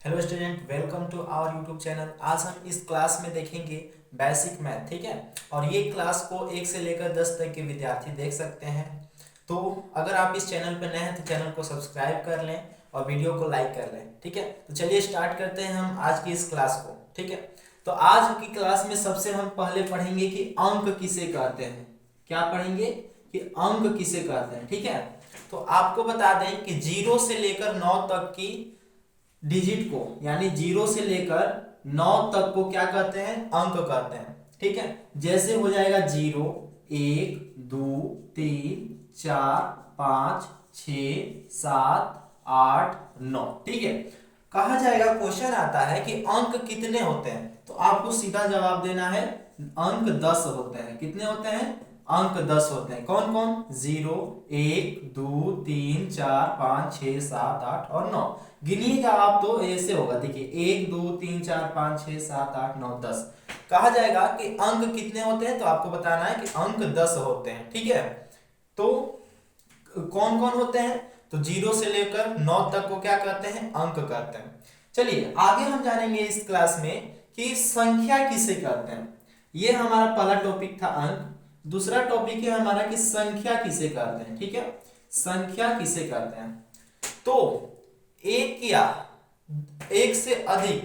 Hello student, welcome to our YouTube channel. आज हम इस क्लास में देखेंगे बेसिक मैथ। ठीक है, और ये क्लास को 1 से लेकर 10 तक के विद्यार्थी देख सकते हैं। तो अगर आप इस चैनल पर नए हैं तो चैनल को सब्सक्राइब कर लें और वीडियो को लाइक कर लें। ठीक है, तो चलिए स्टार्ट करते हैं हम आज की इस क्लास को। ठीक है, तो आज की क्लास में सबसे हम पहले पढ़ेंगे कि अंक किसे कहते हैं। क्या पढ़ेंगे कि अंक किसे कहते हैं। ठीक है, तो आपको बता दें कि 0 से लेकर 9 तक की डिजिट को, यानी 0 से लेकर 9 तक को क्या कहते हैं, अंक कहते हैं। ठीक है, जैसे हो जाएगा 0, 1, 2, 3, 4, 5, 6, 7, 8, 9। ठीक है, कहा जाएगा, क्वेश्चन आता है कि अंक कितने होते हैं, तो आपको सीधा जवाब देना है अंक 10 होते हैं। कितने होते हैं, अंक 10 होते हैं। कौन कौन, 0, 1, 2, 3, 4, 5, 6, 7, 8 और 9। गिनिएगा आप तो ऐसे होगा, देखिए 1, 2, 3, 4, 5, 6, 7, 8, 9, 10। कहा जाएगा कि अंक कितने होते हैं, तो आपको बताना है कि अंक 10 होते हैं। ठीक है, तो कौन कौन होते हैं, तो 0 से लेकर 9 तक को क्या कहते हैं, अंक कहते हैं। चलिए आगे हम जानेंगे इस क्लास में कि संख्या किसे कहते हैं। ये हमारा पहला टॉपिक था अंक। दूसरा टॉपिक है हमारा कि संख्या किसे कहते हैं। ठीक है, संख्या किसे कहते हैं, तो एक या एक से अधिक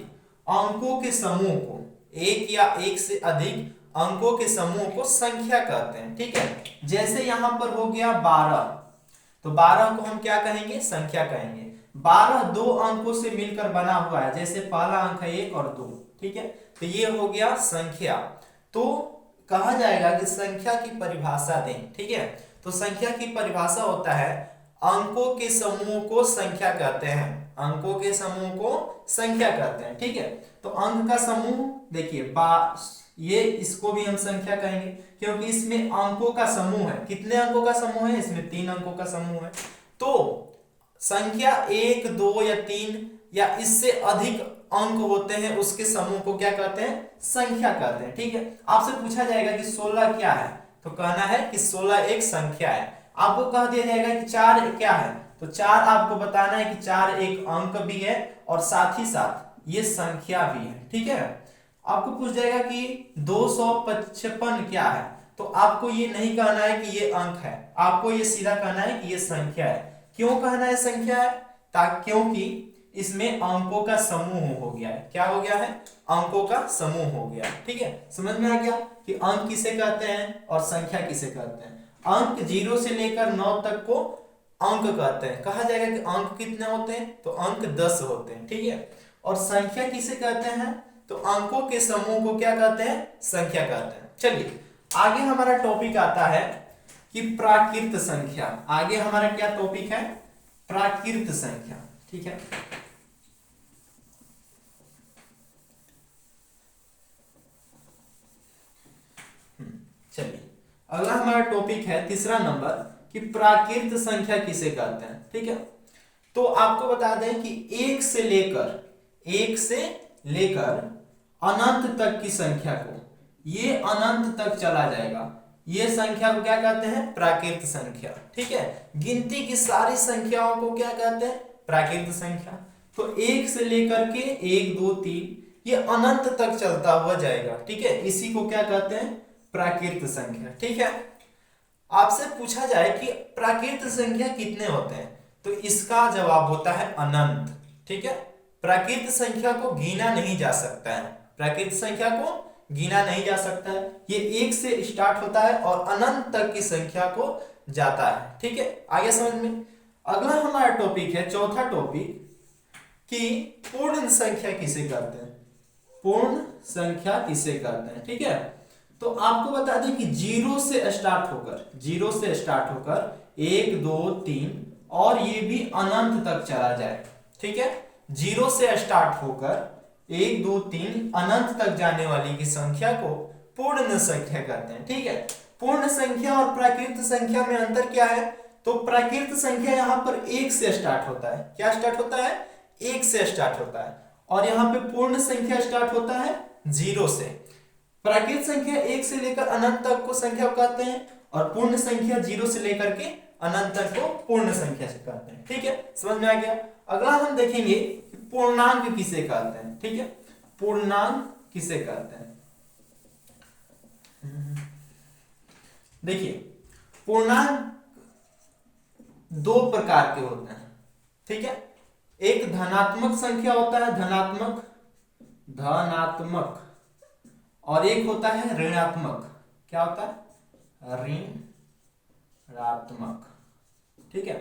अंकों के समूह को, एक या एक से अधिक अंकों के समूह को संख्या कहते हैं। ठीक है, जैसे यहां पर हो गया 12, तो 12 को हम क्या कहेंगे, संख्या कहेंगे। 12 दो अंकों से मिलकर बना हुआ है, जैसे पहला अंक है 1 और 2। ठीक है, तो ये हो गया संख्या। तो कहा जाएगा कि संख्या की परिभाषा दें। ठीक है, तो संख्या की परिभाषा होता है अंकों के समूह को संख्या कहते हैं। अंकों के समूह को संख्या कहते हैं। ठीक है, तो अंक का समूह देखिए, ये इसको भी हम संख्या कहेंगे क्योंकि इसमें अंकों का समूह है। कितने अंकों का समूह है, इसमें 3 अंकों का समूह है। तो संख्या 1, 2 या 3 या इससे अधिक अंक होते हैं, उसके समूह को क्या कहते हैं, संख्या कहते हैं। ठीक है, आपसे पूछा जाएगा कि 16 क्या है, तो कहना है कि 16 एक संख्या है। आपको कह दिया जाएगा कि 4 क्या है, तो 4 आपको बताना है कि 4 एक अंक भी है और साथ ही साथ ये संख्या भी है। ठीक है, आपको पूछ जाएगा कि 255 क्या है, तो आपको ये नहीं कहना है कि ये अंक है, आपको ये सीधा कहना है कि ये संख्या है। क्यों कहना है संख्या है, क्योंकि इसमें अंकों का समूह हो गया है। क्या हो गया है, अंकों का समूह हो गया। ठीक है, समझ में आ गया कि अंक किसे कहते हैं और संख्या किसे कहते हैं। अंक 0 से लेकर 9 तक को अंक कहते हैं। कहा जाएगा कि अंक कितने होते हैं, तो अंक 10 होते हैं। ठीक है, और संख्या किसे कहते हैं, तो अंकों के समूह को क्या कहते हैं, संख्या कहते हैं। चलिए आगे हमारा टॉपिक आता है कि प्राकृत संख्या। आगे हमारा क्या टॉपिक है, प्राकृत संख्या। ठीक है, चलिए अगला हमारा टॉपिक है तीसरा नंबर कि प्राकृत संख्या किसे कहते हैं। ठीक है, तो आपको बता दें कि 1 से लेकर अनंत तक की संख्या को, ये अनंत तक चला जाएगा, ये संख्या को क्या कहते हैं, प्राकृत संख्या। ठीक है, गिनती की सारी संख्याओं को क्या कहते हैं, प्राकृत संख्या। तो 1 से लेकर के 1, 2, 3 ये अनंत तक चलता हुआ जाएगा। ठीक है, इसी को क्या कहते हैं, प्राकृत संख्या। ठीक है, आपसे पूछा जाए कि प्राकृत संख्या कितने होते हैं, तो इसका जवाब होता है अनंत। ठीक है, प्राकृत संख्या को गिना नहीं जा सकता है, प्राकृत संख्या को गिना नहीं जा सकता है। ये 1 से स्टार्ट होता है और अनंत तक की संख्या को जाता है। ठीक है, आगे समझ में। अगला हमारा टॉपिक है, चौथा टॉपिक, कि पूर्ण संख्या किसे कहते हैं, पूर्ण संख्या किसे कहते हैं। ठीक है, तो आपको बता दें कि 0 से स्टार्ट होकर 1, 2, 3 और ये भी अनंत तक चला जाए। ठीक है, 0 से स्टार्ट होकर 1, 2, 3 अनंत तक जाने वाली की संख्या को पूर्ण संख्या कहते हैं। ठीक है, पूर्ण संख्या और प्राकृत संख्या में अंतर क्या है, तो प्राकृत संख्या यहां पर 1 से स्टार्ट होता है। क्या स्टार्ट होता है, 1 से स्टार्ट होता है, और यहां पे पूर्ण संख्या स्टार्ट होता है 0 से। प्राकृत संख्या 1 से लेकर अनंत तक को संख्या कहते हैं और पूर्ण संख्या 0 से लेकर के अनंत तक को पूर्ण संख्या से कहते हैं। ठीक है, समझ में आ गया। अगला हम देखेंगे पूर्णांक किसे कहते हैं। ठीक है, पूर्णांक किसे कहते हैं। देखिए पूर्णांक दो प्रकार के होते हैं। ठीक है, एक धनात्मक संख्या होता है, धनात्मक और एक होता है ऋणात्मक। क्या होता है? ऋणात्मक। ठीक है,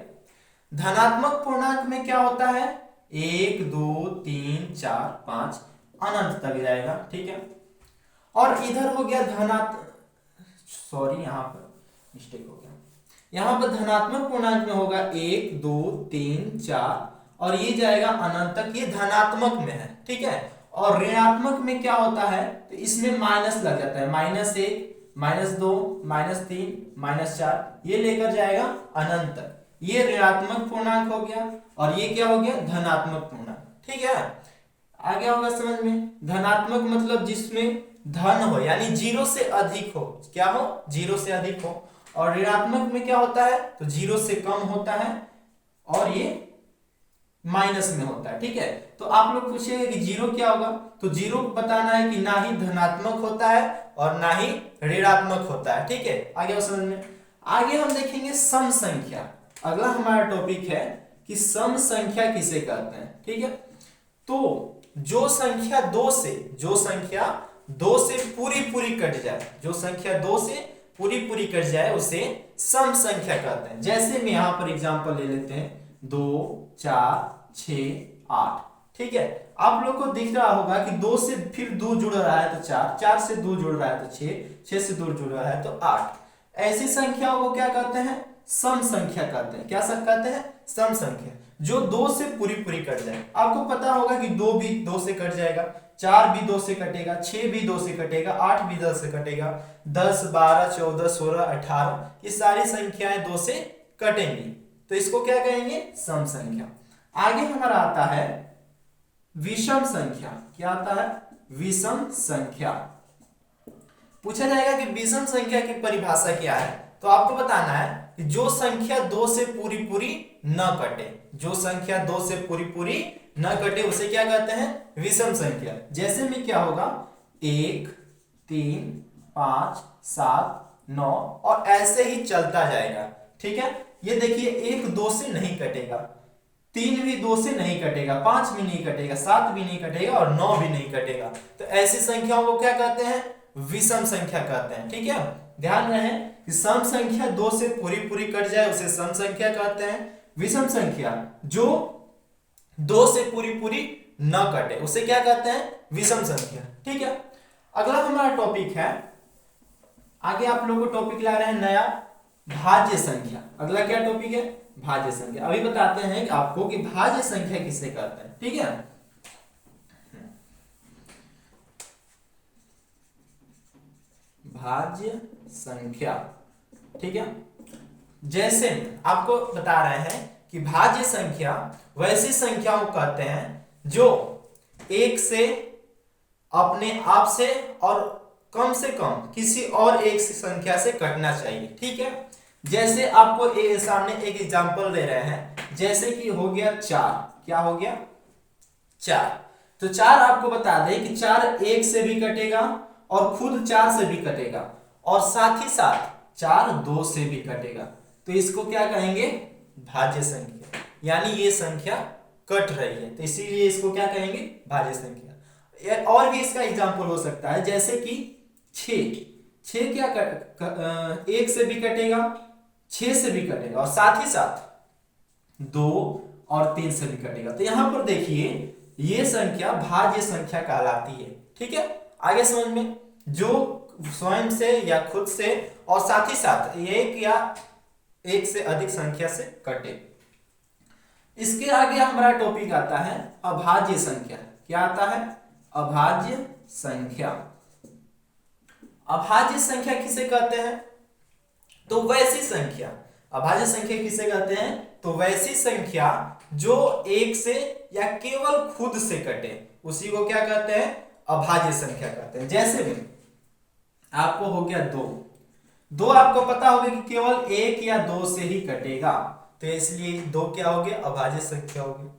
धनात्मक पूर्णांक में क्या होता है? 1 2 3 4 5 अनंत तक जाएगा। ठीक है, और इधर हो गया यहां पर मिस्टेक हो गया। यहां पर धनात्मक पूर्णांक में होगा 1 2 3 4 और ये जाएगा अनंत तक, ये धनात्मक में है। ठीक है, और ऋणात्मक में क्या होता है? तो इसमें माइनस लग जाता है, -1 -2 -3 -4, ये लेकर जाएगा अनंत तक। ये ऋणात्मक पूर्णांक हो गया और ये क्या हो गया? धनात्मक पूर्णांक। ठीक है, आ गया होगा समझ में। धनात्मक मतलब जिसमें धन हो, यानी 0 से अधिक हो। क्या हो? 0 से अधिक हो। और ऋणात्मक में क्या होता है? तो 0 से कम होता है और ये माइनस में होता है। ठीक है, तो आप लोग पूछेंगे कि 0 क्या होगा? तो 0 बताना है कि ना ही धनात्मक होता है और ना ही ऋणात्मक होता है। ठीक है, आगे समझ में। आगे हम देखेंगे सम संख्या। अगला हमारा टॉपिक है कि सम संख्या किसे कहते हैं। ठीक है, तो जो संख्या 2 से पूरी कट जाए, जो संख्या 2 से पूरी कट जाए उसे सम संख्या कहते हैं। जैसे मैं यहां पर एग्जांपल ले लेते हैं 2 4 6 8। ठीक है, आप लोग को दिख रहा होगा कि 2 से फिर 2 जुड़ रहा है तो 4, 4 से 2 जुड़ रहा है तो 6, 6 से 2 जुड़ रहा है तो 8। ऐसी संख्याओं को क्या कहते हैं? सम संख्या कहते हैं। क्या सब कहते हैं? सम संख्या, जो 2 से पूरी कट जाए। आपको पता होगा कि 2 भी 2 से कट जाएगा, 4 भी 2 से कटेगा, 6 भी 2 से कटेगा, 8 भी 2 से कटेगा, 10 12 14 16 18 ये सारी संख्याएं 2 से कटेंगी, तो इसको क्या कहेंगे? सम संख्या। आगे हमारा आता है विषम संख्या। क्या आता है? विषम संख्या। पूछा जाएगा कि विषम संख्या की परिभाषा क्या है, तो आपको बताना है कि जो संख्या 2 से पूरी न कटे, जो संख्या 2 से पूरी न कटे उसे क्या कहते हैं? विषम संख्या। जैसे में क्या होगा? 1 3 5 7 9 और ऐसे ही चलता जाएगा। ठीक है, ये देखिए 1 2 से नहीं कटेगा, 3 भी 2 से नहीं कटेगा, 5 भी नहीं कटेगा, 7 भी नहीं कटेगा और 9 भी नहीं कटेगा। तो ऐसी संख्याओं को क्या कहते हैं? विषम संख्या कहते हैं। ठीक है, ध्यान रहे कि सम संख्या 2 से पूरी कट जाए उसे सम संख्या कहते हैं। विषम संख्या जो 2 से पूरी न कटे उसे क्या कहते हैं? विषम संख्या। ठीक है, अगला हमारा टॉपिक है, आगे आप लोगों को टॉपिक ला रहे हैं नया, भाज्य संख्या। अगला क्या टॉपिक है? भाज्य संख्या। अभी बताते हैं आपको कि भाज्य संख्या किसे कहते हैं। ठीक है, भाज्य संख्या। ठीक है, जैसे आपको बता रहे हैं कि भाज्य संख्या वैसी संख्याओं कहते हैं जो एक से अपने आप से और कम से कम किसी और एक संख्या से कटना चाहिए। ठीक है, जैसे आपको सामने एक एग्जांपल दे रहे हैं, जैसे कि हो गया 4। क्या हो गया? 4। तो 4 आपको बता दें कि 4 1 से भी कटेगा और खुद 4 से भी कटेगा और साथ ही साथ 4 2 से भी कटेगा, तो इसको क्या कहेंगे? भाज्य संख्या, यानी ये संख्या कट रही है तो इसीलिए इसको क्या कहेंगे? भाज्य संख्या। और भी इसका एग्जांपल हो सकता है, जैसे कि 6 क्या 1 से भी कटेगा, 6 से भी कटेगा और साथ ही साथ 2 और 3 से भी कटेगा। तो यहां पर देखिए ये संख्या भाज्य संख्या कहलाती है। ठीक है, आगे समझ में, जो स्वयं से या खुद से और साथ ही साथ एक या एक से अधिक संख्या से कटे। इसके आगे हमारा टॉपिक आता है अभाज्य संख्या। क्या आता है? अभाज्य संख्या। अभाज्य संख्या किसे कहते हैं? तो वैसी संख्या, अभाज्य संख्या किसे कहते हैं? तो वैसी संख्या जो एक से या केवल खुद से कटे उसी को क्या कहते हैं? अभाज्य संख्या कहते हैं। जैसे भी आपको हो गया 2 आपको पता होगा कि केवल 1 या 2 से ही कटेगा, तो इसलिए 2 क्या हो गया? अभाज्य संख्या हो गई।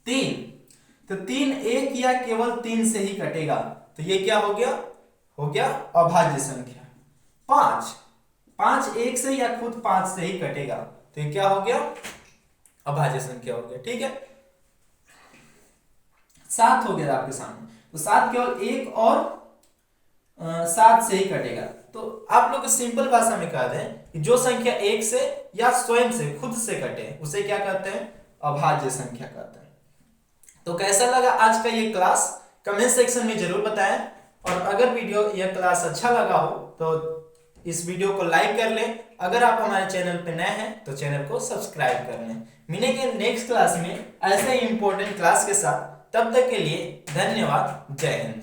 3, तो 3 एक या केवल 3 से ही कटेगा, तो ये क्या हो गया अभाज्य संख्या। 5, 5 एक से या खुद 5 से ही कटेगा, तो ये क्या हो गया अभाज्य संख्या हो गया। ठीक है, 7 हो गया आपके सामने, तो 7 केवल 1 और 7 से ही कटेगा। तो आप लोग सिंपल भाषा में कह दें कि जो संख्या 1 से या स्वयं से खुद से कटे उसे क्या कहते हैं, अभाज्य संख्या कहते हैं। तो कैसा लगा आज का ये क्लास, कमेंट सेक्शन में जरूर बताएं, और अगर वीडियो या क्लास अच्छा लगा हो तो इस वीडियो को लाइक कर लें। अगर आप हमारे चैनल पे नए हैं तो चैनल को सब्सक्राइब कर लें। मिलेंगे नेक्स्ट क्लास में ऐसे इंपॉर्टेंट क्लास के साथ, तब तक के लिए धन्यवाद, जय हिंद।